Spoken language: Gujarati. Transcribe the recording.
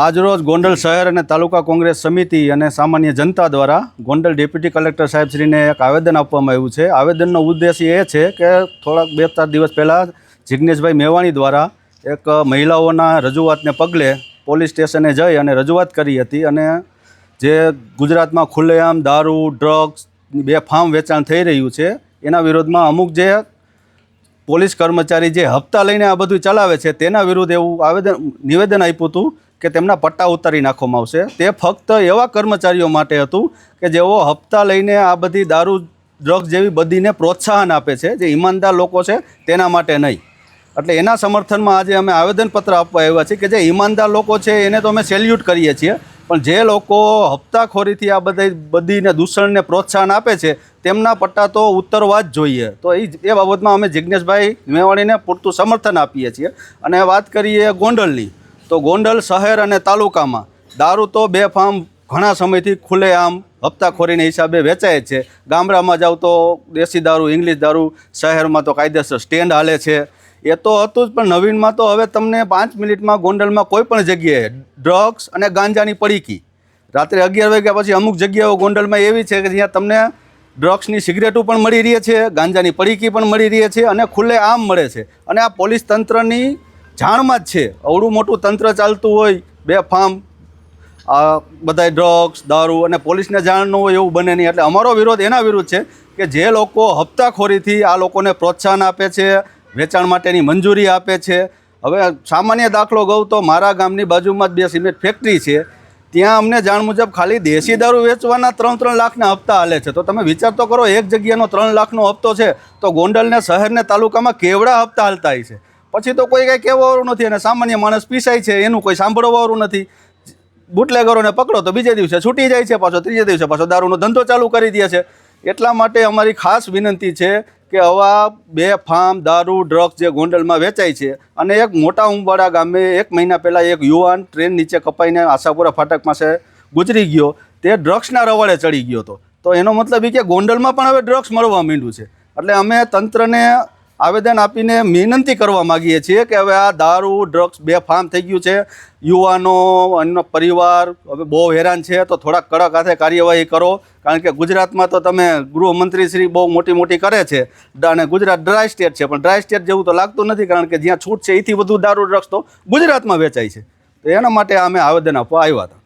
આજરોજ ગોંડલ શહેર અને તાલુકા કોંગ્રેસ સમિતિ અને સામાન્ય જનતા દ્વારા ગોંડલ ડેપ્યુટી કલેક્ટર સાહેબશ્રીને એક આવેદન આપવામાં આવ્યું છે। આવેદનનો ઉદ્દેશ્ય એ છે કે થોડાક 2-4 દિવસ પહેલાં જિગ્નેશભાઈ મેવાણી દ્વારા એક મહિલાઓના રજૂઆતને પગલે પોલીસ સ્ટેશને જઈ અને રજૂઆત કરી હતી અને જે ગુજરાતમાં ખુલ્લેઆમ દારૂ ડ્રગ્સ બેફામ વેચાણ થઈ રહ્યું છે એના વિરોધમાં અમુક જે પોલીસ કર્મચારી જે હપ્તા લઈને આ બધું ચલાવે છે તેના વિરુદ્ધ એવું નિવેદન આપ્યું હતું કે તેમના પટ્ટા ઉતારી નાખવામાં આવશે। તે ફક્ત એવા કર્મચારીઓ માટે હતું કે જેઓ હપ્તા લઈને આ બધી દારૂ ડ્રગ્સ જેવી બધીને પ્રોત્સાહન આપે છે, જે ઈમાનદાર લોકો છે તેના માટે નહીં। એટલે એના સમર્થનમાં આજે અમે આવેદનપત્ર આપવા આવ્યા છીએ કે જે ઈમાનદાર લોકો છે એને તો અમે સેલ્યુટ કરીએ છીએ, પણ જે લોકો હપ્તાખોરીથી આ બધીને દૂષણને પ્રોત્સાહન આપે છે તેમના પટ્ટા તો ઉતરવા જ જોઈએ। તો એ બાબતમાં અમે જિગ્નેશભાઈ મેવાણીને પૂરતું સમર્થન આપીએ છીએ। અને વાત કરીએ ગોંડલની, તો ગોંડલ શહેર અને તાલુકામાં દારૂ તો બેફામ ઘણા સમયથી ખુલ્લેઆમ હપ્તાખોરીના હિસાબે વેચાય છે। ગામડામાં જાવ તો દેશી દારૂ, ઇંગ્લિશ દારૂ, શહેરમાં તો કાયદેસર સ્ટેન્ડ હાલે છે। એ તો હતું જ, પણ નવીનમાં તો હવે તમને 5 મિનિટમાં ગોંડલમાં કોઈ પણ જગ્યાએ ડ્રગ્સ અને ગાંજાની પડીકી રાત્રે 11 વાગ્યા પછી અમુક જગ્યાઓ ગોંડલમાં એવી છે કે જ્યાં તમને ડ્રગ્સની સિગરેટો પણ મળી રહી છે, ગાંજાની પડીકી પણ મળી રહી છે અને ખુલ્લેઆમ મળે છે। અને આ પોલીસ તંત્રની જાણમાં જ છે, અવડું મોટું તંત્ર ચાલતું હોય બેફામ આ બધા ડ્રગ્સ દારૂ અને પોલીસને જાણ ન હોય એવું બને નહીં। એટલે અમારો વિરોધ એના વિરુદ્ધ છે કે જે લોકો હપ્તાખોરીથી આ લોકોને પ્રોત્સાહન આપે છે, વેચાણ માટેની મંજૂરી આપે છે। હવે સામાન્ય દાખલો કહું તો મારા ગામની બાજુમાં જ 2 સિમેન્ટ ફેક્ટરી છે, ત્યાં અમને જાણ મુજબ ખાલી દેશી દારૂ વેચવાના 3-3 લાખના હપ્તા હાલે છે। તો તમે વિચાર તો કરો, એક જગ્યાનો 3 લાખનો હપ્તો છે તો ગોંડલને શહેરને તાલુકામાં કેવડા હપ્તા હાલતા હોય છે। પછી તો કોઈ કંઈ કહેવાવાળું નથી અને સામાન્ય માણસ પીસાય છે એનું કોઈ સાંભળવાવાળું નથી। બુટલેગરોને પકડો તો બીજે દિવસે છૂટી જાય છે, પાછો ત્રીજે દિવસે પાછો દારૂનો ધંધો ચાલુ કરી દે છે। એટલા માટે અમારી ખાસ વિનંતી છે કે આવા બેફામ દારૂ ડ્રગ્સ જે ગોંડલમાં વેચાય છે, અને એક મોટા ઉંબાડા ગામે 1 મહિના પહેલાં એક યુવાન ટ્રેન નીચે કપાઈને આશાપુરા ફાટક પાસે ગુજરી ગયો, તે ડ્રગ્સના રવાડે ચડી ગયો હતો। તો એનો મતલબ એ કે ગોંડલમાં પણ હવે ડ્રગ્સ મળવા માંડ્યું છે। એટલે અમે તંત્રને આવેદન આપીને વિનંતી કરવા માગીએ છીએ કે હવે આ દારૂ ડ્રગ્સ બેફામ થઈ ગયું છે, યુવાનો એનો પરિવાર હવે બહુ હેરાન છે, તો થોડાક કડક હાથે કાર્યવાહી કરો। કારણ કે ગુજરાતમાં તો તમે ગૃહમંત્રી શ્રી બહુ મોટી કરે છે અને ગુજરાત ડ્રાય સ્ટેટ છે, પણ ડ્રાય સ્ટેટ જેવું તો લાગતું નથી, કારણ કે જ્યાં છૂટ છે એથી વધુ દારૂ ડ્રગ્સ તો ગુજરાતમાં વેચાય છે। તો એના માટે અમે આવેદન આપવા આવ્યા હતા।